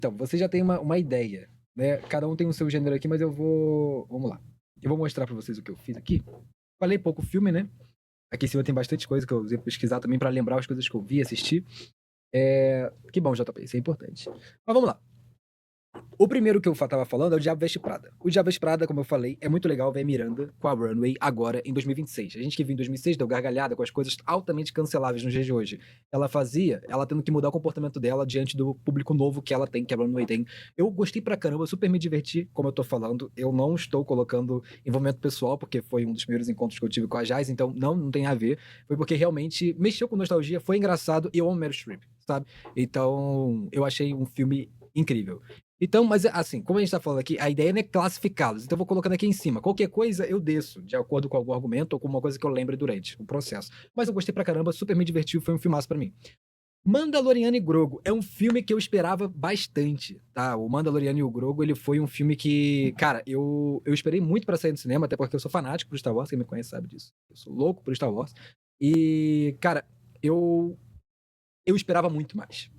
Então, você já tem uma ideia, né? Cada um tem o seu gênero aqui, mas eu vou. Vamos lá. Eu vou mostrar pra vocês o que eu fiz aqui. Falei pouco filme, né? Aqui em cima tem bastante coisa que eu usei pra pesquisar também pra lembrar as coisas que eu vi, assisti. Que bom, JP, isso é importante. Mas vamos lá. O primeiro que eu tava falando é o Diabo Veste Prada. O Diabo Veste Prada, como eu falei, é muito legal ver a Miranda com a Runway agora em 2026. A gente que viu em 2006 deu gargalhada com as coisas altamente canceláveis nos dias de hoje. Ela tendo que mudar o comportamento dela diante do público novo que ela tem, que a Runway tem. Eu gostei pra caramba, super me diverti, como eu tô falando. Eu não estou colocando envolvimento pessoal, porque foi um dos primeiros encontros que eu tive com a Jazz, então não tem a ver. Foi porque realmente mexeu com nostalgia, foi engraçado e eu amo Meryl Streep, sabe? Então, eu achei um filme incrível. Então, mas assim, como a gente tá falando aqui, a ideia não é classificá-los. Então, eu vou colocando aqui em cima. Qualquer coisa eu desço, de acordo com algum argumento ou com uma coisa que eu lembre durante o processo. Mas eu gostei pra caramba, super me divertiu, foi um filmaço pra mim. Mandaloriano e Grogu é um filme que eu esperava bastante, tá? O Mandaloriano e o Grogu, ele foi um filme que, cara, eu esperei muito pra sair do cinema, até porque eu sou fanático pro Star Wars, quem me conhece sabe disso. Eu sou louco pro Star Wars. E, cara, eu esperava muito mais,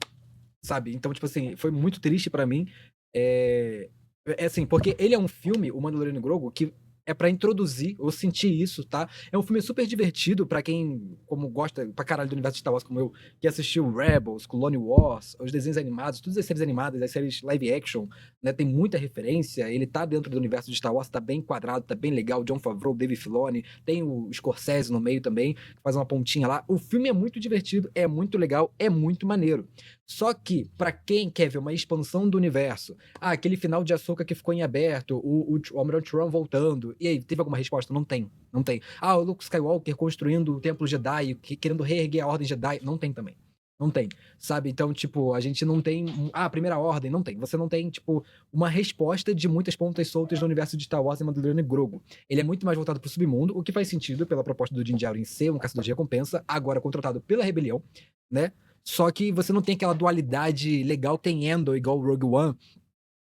sabe? Então, tipo assim, foi muito triste pra mim. É, é assim, porque ele é um filme, o Mandaloriano e Grogu, que é pra introduzir, eu senti isso, tá? É um filme super divertido pra quem, como gosta pra caralho do universo de Star Wars, como eu, que assistiu Rebels, Clone Wars, os desenhos animados, todas as séries animadas, as séries live action, né? Tem muita referência, ele tá dentro do universo de Star Wars, tá bem quadrado, tá bem legal, Jon Favreau, Dave Filoni, tem o Scorsese no meio também, que faz uma pontinha lá. O filme é muito divertido, é muito legal, é muito maneiro. Só que, pra quem quer ver uma expansão do universo, aquele final de Ahsoka que ficou em aberto, o Almirante Ron voltando, e aí, teve alguma resposta? Não tem, não tem. O Luke Skywalker construindo o Templo Jedi, querendo reerguer a Ordem Jedi, não tem também. Não tem, sabe? Então, tipo, a gente não tem. A Primeira Ordem, não tem. Você não tem, tipo, uma resposta de muitas pontas soltas no universo de Star Wars e Mandaloriano e Grogu. Ele é muito mais voltado pro submundo, o que faz sentido pela proposta do Din Djarin ser um caçador de recompensa, agora contratado pela rebelião, né? Só que você não tem aquela dualidade legal que tem Endor igual o Rogue One,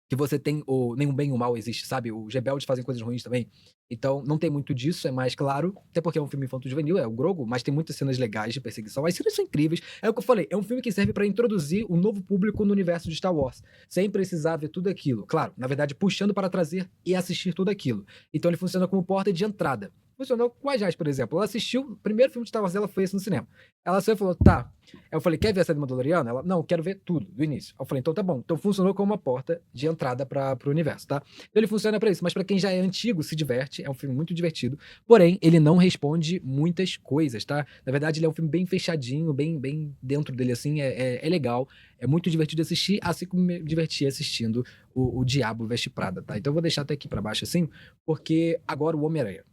que você tem nenhum bem e o mal existe, sabe? Os rebeldes fazem coisas ruins também. Então, não tem muito disso, é mais claro. Até porque é um filme infanto-juvenil, é o Grogu, mas tem muitas cenas legais de perseguição. As cenas são incríveis. É o que eu falei, é um filme que serve pra introduzir um novo público no universo de Star Wars, sem precisar ver tudo aquilo. Claro, na verdade, puxando para trazer e assistir tudo aquilo. Então, ele funciona como porta de entrada. Funcionou com a Jazz, por exemplo. Ela assistiu, o primeiro filme de Star Wars dela foi esse no cinema. Ela só falou, tá. Eu falei, quer ver a série do Mandaloriano? Ela, não, quero ver tudo, do início. Eu falei, então tá bom. Então funcionou como uma porta de entrada pro universo, tá? Então ele funciona pra isso, mas pra quem já é antigo, se diverte. É um filme muito divertido. Porém, ele não responde muitas coisas, tá? Na verdade, ele é um filme bem fechadinho, bem dentro dele, assim. É legal. É muito divertido de assistir, assim como me diverti assistindo o Diabo Veste Prada, tá? Então eu vou deixar até aqui pra baixo, assim, porque agora o Homem-Aranha.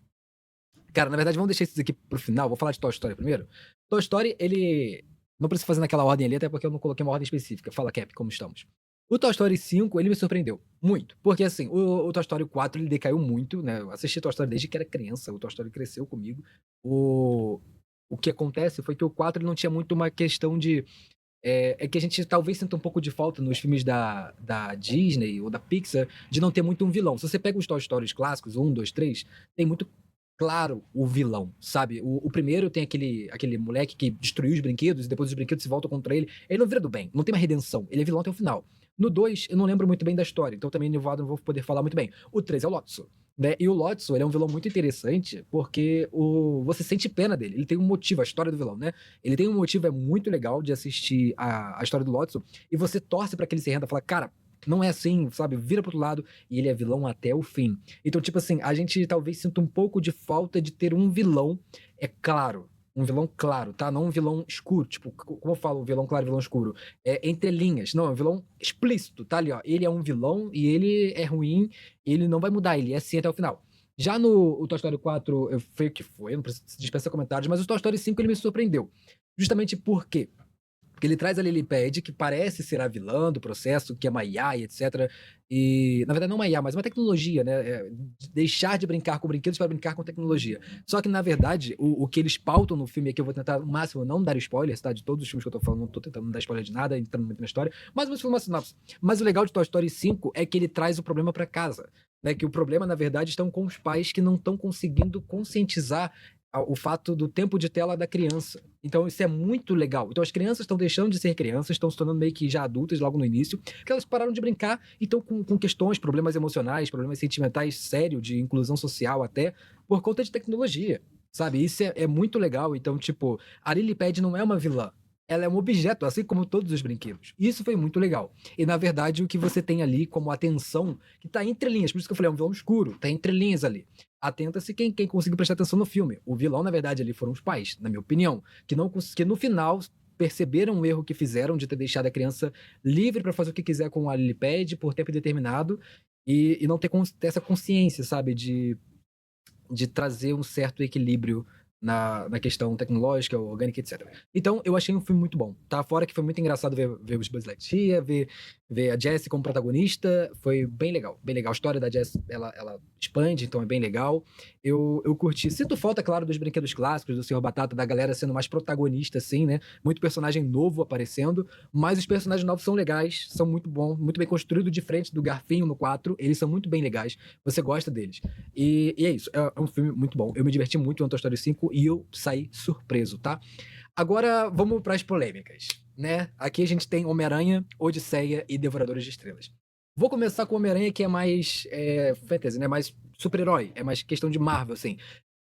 Cara, na verdade, vamos deixar isso aqui pro final. Vou falar de Toy Story primeiro. Toy Story, ele. Não precisa fazer naquela ordem ali, até porque eu não coloquei uma ordem específica. Fala, Cap, como estamos? O Toy Story 5, ele me surpreendeu muito. Porque, assim, o Toy Story 4, ele decaiu muito, né? Eu assisti Toy Story desde que era criança. O Toy Story cresceu comigo. O, o que acontece foi que o 4 ele não tinha muito uma questão de. É que a gente talvez sinta um pouco de falta nos filmes da Disney ou da Pixar de não ter muito um vilão. Se você pega os Toy Stories clássicos, um, dois, três, tem muito claro o vilão, sabe? O primeiro tem aquele moleque que destruiu os brinquedos e depois os brinquedos se voltam contra ele. Ele não vira do bem, não tem uma redenção. Ele é vilão até o final. No 2 eu não lembro muito bem da história, então também no Voado não vou poder falar muito bem. O 3 é o Lotso. Né? E o Lotso, ele é um vilão muito interessante porque você sente pena dele. Ele tem um motivo, a história do vilão, né? Ele tem um motivo, é muito legal de assistir a história do Lotso e você torce pra que ele se renda, fala, cara, não é assim, sabe? Vira pro outro lado e ele é vilão até o fim. Então, tipo assim, a gente talvez sinta um pouco de falta de ter um vilão, é claro. Um vilão claro, tá? Não um vilão escuro. Tipo, como eu falo, vilão claro e vilão escuro? É entre linhas. Não, é um vilão explícito, tá ali, ó. Ele é um vilão e ele é ruim, ele não vai mudar, ele é assim até o final. Já no o Toy Story 4, foi o que foi, não preciso dispensar comentários, mas o Toy Story 5 ele me surpreendeu. Justamente por quê? Porque ele traz a Lily Pad, que parece ser a vilã do processo, que é uma IA e etc. E, na verdade, não uma IA, mas uma tecnologia, né? Deixar de brincar com brinquedos para brincar com tecnologia. Só que, na verdade, o que eles pautam no filme aqui, eu vou tentar, no máximo, não dar spoilers, tá? De todos os filmes que eu tô falando, não tô tentando não dar spoiler de nada, entrando muito na história. Mas vamos falar uma sinopse. Mas o legal de Toy Story 5 é que ele traz o problema para casa. Né, que o problema, na verdade, estão com os pais que não estão conseguindo conscientizar o fato do tempo de tela da criança. Então isso é muito legal. Então as crianças estão deixando de ser crianças, estão se tornando meio que já adultas logo no início, porque elas pararam de brincar e estão com questões, problemas emocionais, problemas sentimentais sérios, de inclusão social até, por conta de tecnologia, sabe? Isso é muito legal. Então, tipo, a Lilypad não é uma vilã. Ela é um objeto, assim como todos os brinquedos. Isso foi muito legal. E, na verdade, o que você tem ali como atenção, que tá entre linhas, por isso que eu falei, é um vilão escuro, tá entre linhas ali. Atenta-se quem conseguiu prestar atenção no filme. O vilão, na verdade, ali foram os pais, na minha opinião, que no final perceberam o erro que fizeram de ter deixado a criança livre para fazer o que quiser com a Lilypad por tempo determinado e não ter essa consciência, sabe, de trazer um certo equilíbrio na questão tecnológica, orgânica, etc. Então, eu achei um filme muito bom, tá? Fora que foi muito engraçado ver os Buzz Lightyear, ver a Jessie como protagonista, foi bem legal, bem legal. A história da Jessie, ela expande, então é bem legal. Eu curti. Sinto falta, claro, dos brinquedos clássicos, do Senhor Batata, da galera sendo mais protagonista, assim, né? Muito personagem novo aparecendo, mas os personagens novos são legais, são muito bons, muito bem construídos, de frente do Garfinho no 4, eles são muito bem legais, você gosta deles. E é isso, é um filme muito bom. Eu me diverti muito no Toy Story 5 e eu saí surpreso, tá? Agora vamos para as polêmicas, né? Aqui a gente tem Homem-Aranha, Odisseia e Devoradores de Estrelas. Vou começar com Homem-Aranha, que é mais fantasy, né? Mais super-herói, é mais questão de Marvel, assim.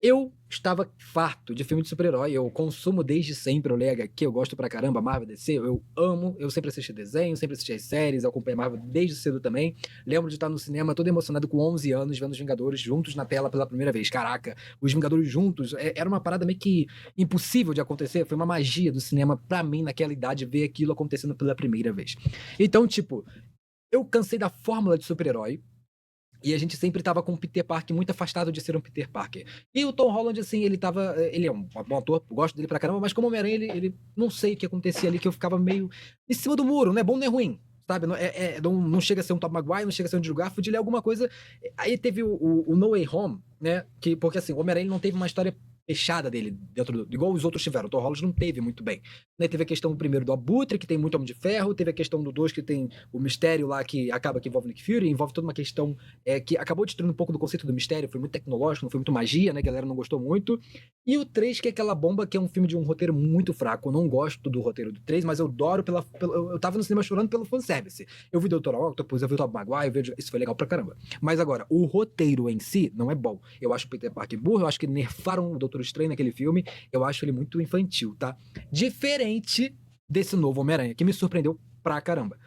Eu estava farto de filme de super-herói, eu consumo desde sempre, eu leio HQ, eu gosto pra caramba, Marvel, DC, eu amo, eu sempre assisti desenho, sempre assisti as séries, eu acompanhei Marvel desde cedo também. Lembro de estar no cinema todo emocionado com 11 anos, vendo os Vingadores juntos na tela pela primeira vez. Caraca, os Vingadores juntos, era uma parada meio que impossível de acontecer, foi uma magia do cinema pra mim naquela idade ver aquilo acontecendo pela primeira vez. Então, tipo, eu cansei da fórmula de super-herói, e a gente sempre tava com o Peter Parker muito afastado de ser um Peter Parker. E o Tom Holland, assim, ele é um bom ator, gosto dele pra caramba, mas como Homem-Aranha, ele não sei o que acontecia ali, que eu ficava meio em cima do muro, não é bom nem ruim, sabe? Não chega a ser um Tobey Maguire, não chega a ser um Andrew Garfield, ele é alguma coisa. Aí teve o No Way Home, né? Porque assim, o Homem-Aranha não teve uma história fechada dele, igual os outros tiveram. O Tom Holland não teve muito bem. Né? Teve a questão primeiro do Abutre, que tem muito Homem de Ferro, teve a questão do 2, que tem o mistério lá, que acaba que envolve Nick Fury, envolve toda uma questão que acabou destruindo um pouco do conceito do mistério, foi muito tecnológico, não foi muito magia, né? A galera não gostou muito. E o 3, que é aquela bomba, que é um filme de um roteiro muito fraco. Eu não gosto do roteiro do 3, mas eu adoro eu tava no cinema chorando pelo fanservice. Eu vi Dr. Octopus, eu vi o Tobey Maguire, isso foi legal pra caramba. Mas agora, o roteiro em si não é bom. Eu acho o Peter Parker burro, eu acho que nerfaram o Doutor Estranho naquele filme, eu acho ele muito infantil, tá? Diferente desse novo Homem-Aranha, que me surpreendeu pra caramba.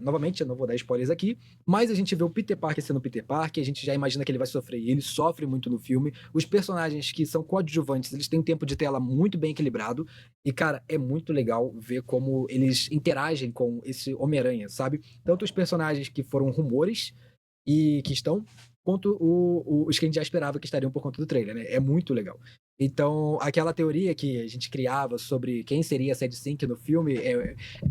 Novamente, eu não vou dar spoilers aqui, mas a gente vê o Peter Parker sendo Peter Parker, a gente já imagina que ele vai sofrer, e ele sofre muito no filme. Os personagens que são coadjuvantes, eles têm um tempo de tela muito bem equilibrado, e, cara, é muito legal ver como eles interagem com esse Homem-Aranha, sabe? Tanto os personagens que foram rumores e que estão, quanto os que a gente já esperava que estariam por conta do trailer, né? É muito legal. Então, aquela teoria que a gente criava sobre quem seria a Sad Sink no filme,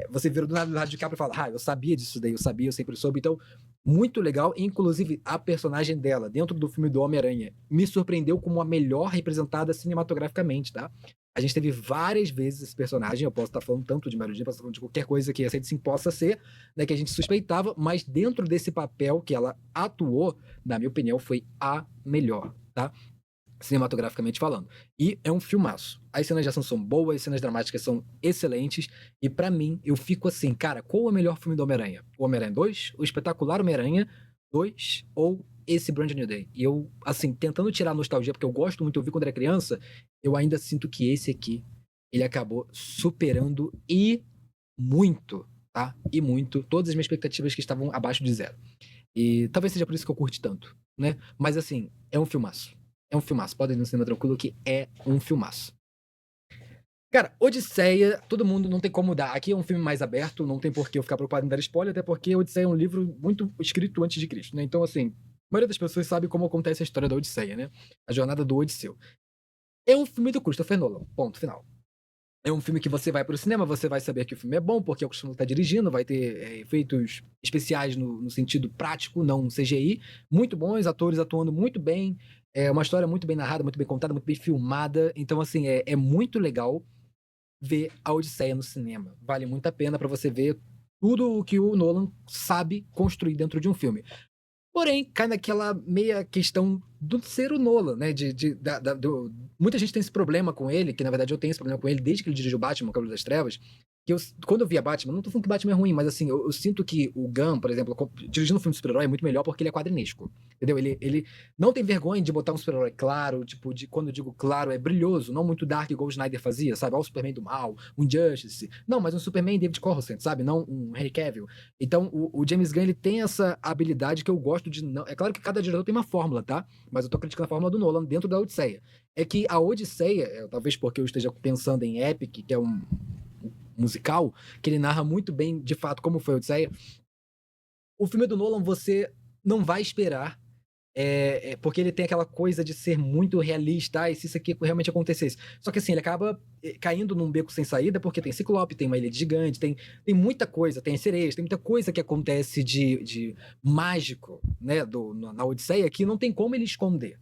você vira do lado de cá e fala, eu sabia disso daí, eu sempre soube. Então, muito legal. Inclusive, a personagem dela, dentro do filme do Homem-Aranha, me surpreendeu como a melhor representada cinematograficamente, tá? A gente teve várias vezes esse personagem, eu posso estar falando tanto de Mary Jane, posso estar falando de qualquer coisa que a Sad Sink possa ser, né, que a gente suspeitava, mas dentro desse papel que ela atuou, na minha opinião, foi a melhor, tá? Cinematograficamente falando. E é um filmaço. As cenas de ação são boas, as cenas dramáticas são excelentes, e pra mim, eu fico assim, cara, qual é o melhor filme do Homem-Aranha? O Homem-Aranha 2? O Espetacular Homem-Aranha 2? Ou esse Brand New Day? E eu, assim, tentando tirar a nostalgia, porque eu gosto muito, eu vi quando era criança, eu ainda sinto que esse aqui, ele acabou superando e muito, tá? E muito, todas as minhas expectativas que estavam abaixo de zero. E talvez seja por isso que eu curti tanto, né? Mas assim, é um filmaço. É um filmaço. Podem ir no cinema tranquilo que é um filmaço. Cara, Odisseia, todo mundo não tem como dar. Aqui é um filme mais aberto, não tem por que eu ficar preocupado em dar spoiler, até porque Odisseia é um livro muito escrito antes de Cristo, né? Então, assim, a maioria das pessoas sabe como acontece a história da Odisseia, né? A jornada do Odisseu. É um filme do Christopher Nolan, ponto final. É um filme que você vai pro cinema, você vai saber que o filme é bom, porque é o Christopher Nolan tá dirigindo, vai ter efeitos especiais no sentido prático, não CGI, muito bons, atores atuando muito bem, é uma história muito bem narrada, muito bem contada, muito bem filmada, então, assim, é muito legal ver a Odisseia no cinema. Vale muito a pena pra você ver tudo o que o Nolan sabe construir dentro de um filme. Porém, cai naquela meia questão do ser o Nolan, né? Muita gente tem esse problema com ele, que na verdade eu tenho esse problema com ele desde que ele dirigiu Batman, o Cavaleiro das Trevas. Que quando eu via Batman, não tô falando que Batman é ruim, mas assim, eu sinto que o Gunn, por exemplo, dirigindo um filme de super-herói é muito melhor porque ele é quadrinesco. Entendeu? Ele não tem vergonha de botar um super-herói claro, tipo, quando eu digo claro, é brilhoso, não muito dark igual o Snyder fazia, sabe? Olha o Superman do mal, um Injustice. Não, mas um Superman David Coruscant, sabe? Não um Henry Cavill. Então, o James Gunn, ele tem essa habilidade que eu gosto de não. É claro que cada diretor tem uma fórmula, tá? Mas eu tô criticando a fórmula do Nolan dentro da Odisseia. É que a Odisseia, talvez porque eu esteja pensando em Epic, que é um musical, que ele narra muito bem, de fato, como foi a Odisseia. O filme do Nolan, você não vai esperar, porque ele tem aquela coisa de ser muito realista, e se isso aqui realmente acontecesse. Só que assim, ele acaba caindo num beco sem saída, porque tem Ciclope, tem uma ilha gigante, tem muita coisa, tem as sereias, tem muita coisa que acontece de mágico, né, na Odisseia, que não tem como ele esconder.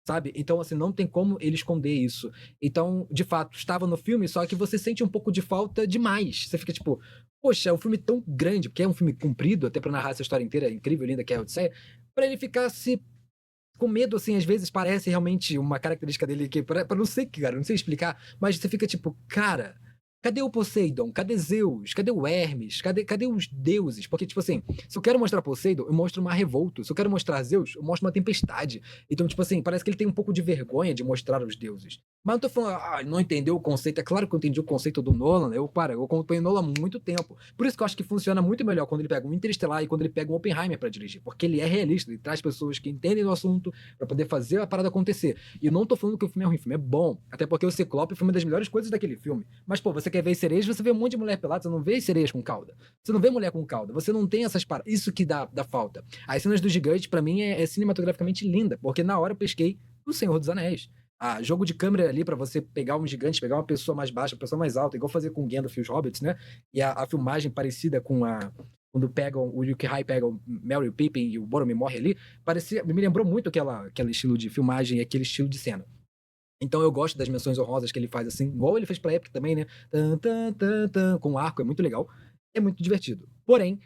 Sabe? Então, assim, não tem como ele esconder isso. Então, de fato, estava no filme, só que você sente um pouco de falta demais. Você fica tipo, poxa, é um filme tão grande, porque é um filme comprido, até pra narrar essa história inteira incrível, linda que é a Odisseia, pra ele ficar se com medo, assim, às vezes parece realmente uma característica dele que, pra não sei, cara, não sei explicar, mas você fica tipo, cara, cadê o Poseidon? Cadê Zeus? Cadê o Hermes? Cadê os deuses? Porque, tipo assim, se eu quero mostrar Poseidon, eu mostro uma revolta. Se eu quero mostrar Zeus, eu mostro uma tempestade. Então, tipo assim, parece que ele tem um pouco de vergonha de mostrar os deuses. Mas não tô falando, não entendeu o conceito. É claro que eu entendi o conceito do Nolan. Eu acompanho o Nolan há muito tempo. Por isso que eu acho que funciona muito melhor quando ele pega um Interestelar e quando ele pega um Oppenheimer pra dirigir. Porque ele é realista, ele traz pessoas que entendem do assunto pra poder fazer a parada acontecer. E eu não tô falando que o filme é ruim, o filme é bom. Até porque o Ciclope foi uma das melhores coisas daquele filme. Mas, pô, você quer ver sereias, você vê um monte de mulher pelada, você não vê sereias com cauda. Você não vê mulher com cauda. Você não tem essas paradas. Isso que dá falta. As cenas do gigante, pra mim, é cinematograficamente linda. Porque na hora eu pesquei o Senhor dos Anéis. Jogo de câmera ali pra você pegar um gigante, pegar uma pessoa mais baixa, uma pessoa mais alta, igual fazer com Gandalf e os Hobbits, né? E a filmagem parecida com quando pegam o Yuki-Hai pega o Merry, o Pippin e o Boromir morre ali, me lembrou muito aquele estilo de filmagem e aquele estilo de cena. Então eu gosto das menções honrosas que ele faz assim, igual ele fez pra Epic também, né? Tan, tan, tan, tan, com arco, é muito legal, é muito divertido. Porém,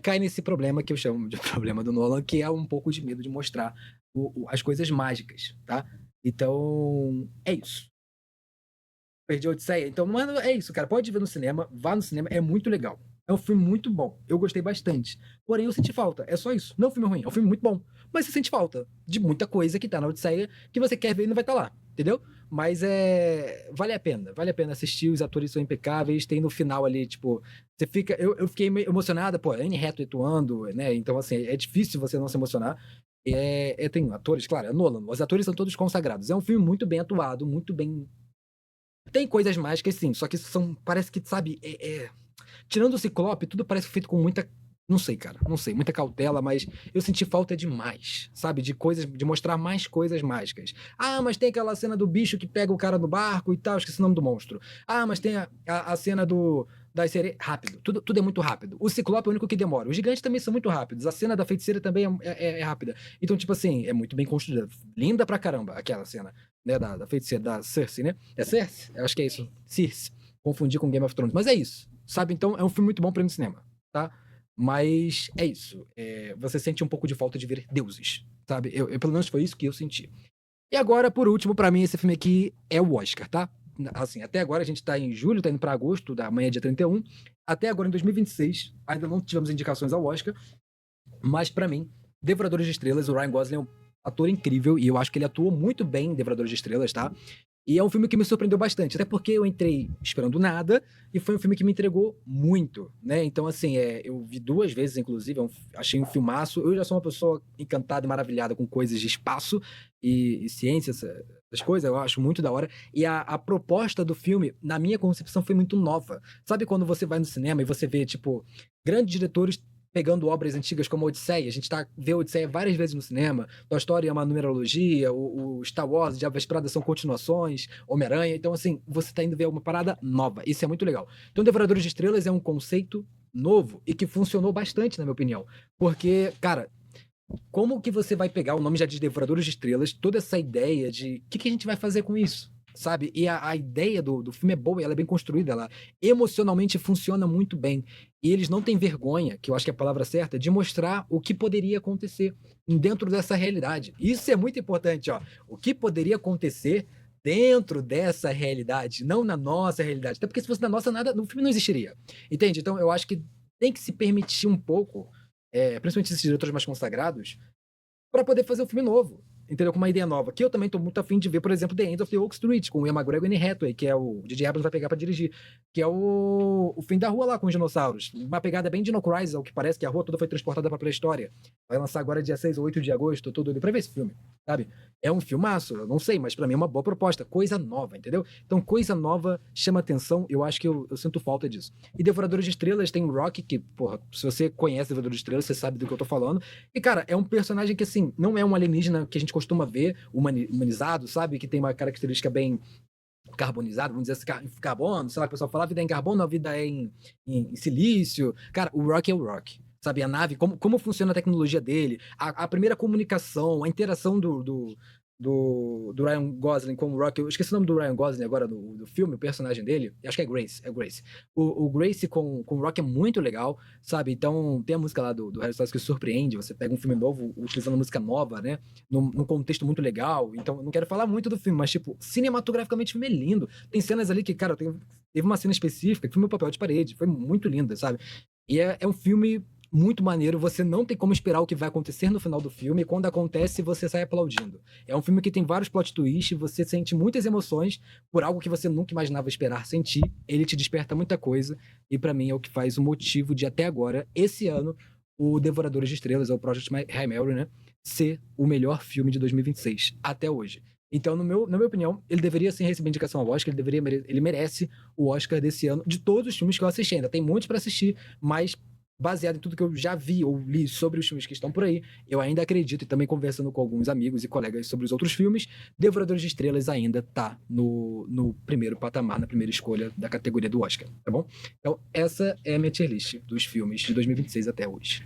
cai nesse problema que eu chamo de problema do Nolan, que é um pouco de medo de mostrar as coisas mágicas, tá? Então, é isso. Perdi a Odisseia. Então, mano, é isso, cara. Pode ver no cinema, vá no cinema, é muito legal. É um filme muito bom. Eu gostei bastante. Porém, eu senti falta. É só isso. Não é um filme ruim, é um filme muito bom. Mas você sente falta de muita coisa que tá na Odisseia que você quer ver e não vai estar lá. Entendeu? Mas vale a pena. Vale a pena assistir. Os atores são impecáveis. Tem no final ali, tipo. Você fica. Eu fiquei meio emocionada, pô, Anne Hathaway atuando, né? Então, assim, é difícil você não se emocionar. Tem atores, claro, é Nolan. Os atores são todos consagrados. É um filme muito bem atuado, muito bem. Tem coisas mágicas, sim, só que são. Parece que, sabe, tirando o Ciclope, tudo parece feito com muita. Não sei, cara, não sei, muita cautela, mas eu senti falta demais, sabe? De coisas, de mostrar mais coisas mágicas. Mas tem aquela cena do bicho que pega o cara no barco e tal, esqueci o nome do monstro. Mas tem a cena das sereias. Rápido, tudo é muito rápido. O Ciclope é o único que demora. Os gigantes também são muito rápidos. A cena da feiticeira também é rápida. Então, tipo assim, é muito bem construída. Linda pra caramba aquela cena, né? Da feiticeira, da Cersei, né? É Cersei? Eu acho que é isso. Circe. Confundi com Game of Thrones. Mas é isso, sabe? Então, é um filme muito bom pra ir no cinema, tá? Mas é isso. Você sente um pouco de falta de ver deuses, sabe? Pelo menos foi isso que eu senti. E agora, por último, pra mim, esse filme aqui é o Oscar, tá? Assim, até agora a gente tá em julho, tá indo pra agosto, da manhã dia 31. Até agora, em 2026, ainda não tivemos indicações ao Oscar. Mas pra mim, Devoradores de Estrelas, o Ryan Gosling é um ator incrível e eu acho que ele atuou muito bem em Devoradores de Estrelas, tá? E é um filme que me surpreendeu bastante, até porque eu entrei esperando nada e foi um filme que me entregou muito, né? Então, assim, eu vi duas vezes, inclusive, achei um filmaço. Eu já sou uma pessoa encantada e maravilhada com coisas de espaço e ciência, essas coisas, eu acho muito da hora. E a proposta do filme, na minha concepção, foi muito nova. Sabe quando você vai no cinema e você vê, tipo, grandes diretores pegando obras antigas como a Odisseia, a gente vê a Odisseia várias vezes no cinema, Toy Story é uma numerologia, o Star Wars, Diabo Prada são continuações, Homem-Aranha, então assim, você tá indo ver uma parada nova, isso é muito legal. Então Devoradores de Estrelas é um conceito novo e que funcionou bastante, na minha opinião, porque, cara, como que você vai pegar, o nome já diz Devoradores de Estrelas, toda essa ideia de o que a gente vai fazer com isso? sabe? E a ideia do filme é boa, ela é bem construída, ela emocionalmente funciona muito bem. E eles não têm vergonha, que eu acho que é a palavra certa, de mostrar o que poderia acontecer dentro dessa realidade. Isso é muito importante, ó. O que poderia acontecer dentro dessa realidade, não na nossa realidade. Até porque se fosse na nossa, nada, no filme não existiria. Entende? Então eu acho que tem que se permitir um pouco, principalmente esses diretores mais consagrados, para poder fazer um filme novo, entendeu? Com uma ideia nova. Que eu também tô muito afim de ver, por exemplo, The End of the Oak Street, com o Ian McGregor e Anne Hathaway, que é o J.J. Abrams vai pegar pra dirigir, que é o fim da rua lá com os dinossauros. Uma pegada bem Dino Crisis, ao que parece que a rua toda foi transportada pra pré-história. Vai lançar agora dia 6 ou 8 de agosto, eu tô doido pra ver esse filme, sabe? É um filmaço, eu não sei, mas pra mim é uma boa proposta, coisa nova, entendeu? Então coisa nova chama atenção, eu acho que eu sinto falta disso. E Devoradores de Estrelas tem o Rock, que, porra, se você conhece Devoradores de Estrelas, você sabe do que eu tô falando. E, cara, é um personagem que, assim, não é um alienígena que a gente costuma ver, humanizado, sabe? Que tem uma característica bem carbonizada, vamos dizer assim, carbono, sei lá, o pessoal fala, a vida é em carbono, a vida é em silício. Cara, o Rock é o Rock. Sabe, a nave, como funciona a tecnologia dele, a primeira comunicação, a interação do Ryan Gosling com o Rock. Eu esqueci o nome do Ryan Gosling agora do filme, o personagem dele. Acho que é Grace. É Grace. O Grace com o Rock é muito legal, sabe? Então, tem a música lá do Harry Styles que surpreende. Você pega um filme novo utilizando música nova, né? Num contexto muito legal. Então, eu não quero falar muito do filme, mas, tipo, cinematograficamente o filme é lindo. Tem cenas ali que, cara, teve uma cena específica que foi meu papel de parede. Foi muito linda, sabe? E é um filme muito maneiro, você não tem como esperar o que vai acontecer no final do filme, e quando acontece, você sai aplaudindo. É um filme que tem vários plot twists, você sente muitas emoções por algo que você nunca imaginava esperar sentir, ele te desperta muita coisa, e pra mim é o que faz o motivo de até agora, esse ano, o Devoradores de Estrelas, ou o Project Hail Mary, né, ser o melhor filme de 2026, até hoje. Então, na minha opinião, ele deveria sim receber indicação ao Oscar, ele merece o Oscar desse ano, de todos os filmes que eu assisti ainda. Tem muitos pra assistir, mas baseado em tudo que eu já vi ou li sobre os filmes que estão por aí, eu ainda acredito, e também conversando com alguns amigos e colegas sobre os outros filmes, Devoradores de Estrelas ainda tá no primeiro patamar, na primeira escolha da categoria do Oscar, tá bom? Então, essa é a minha tier list dos filmes de 2026 até hoje.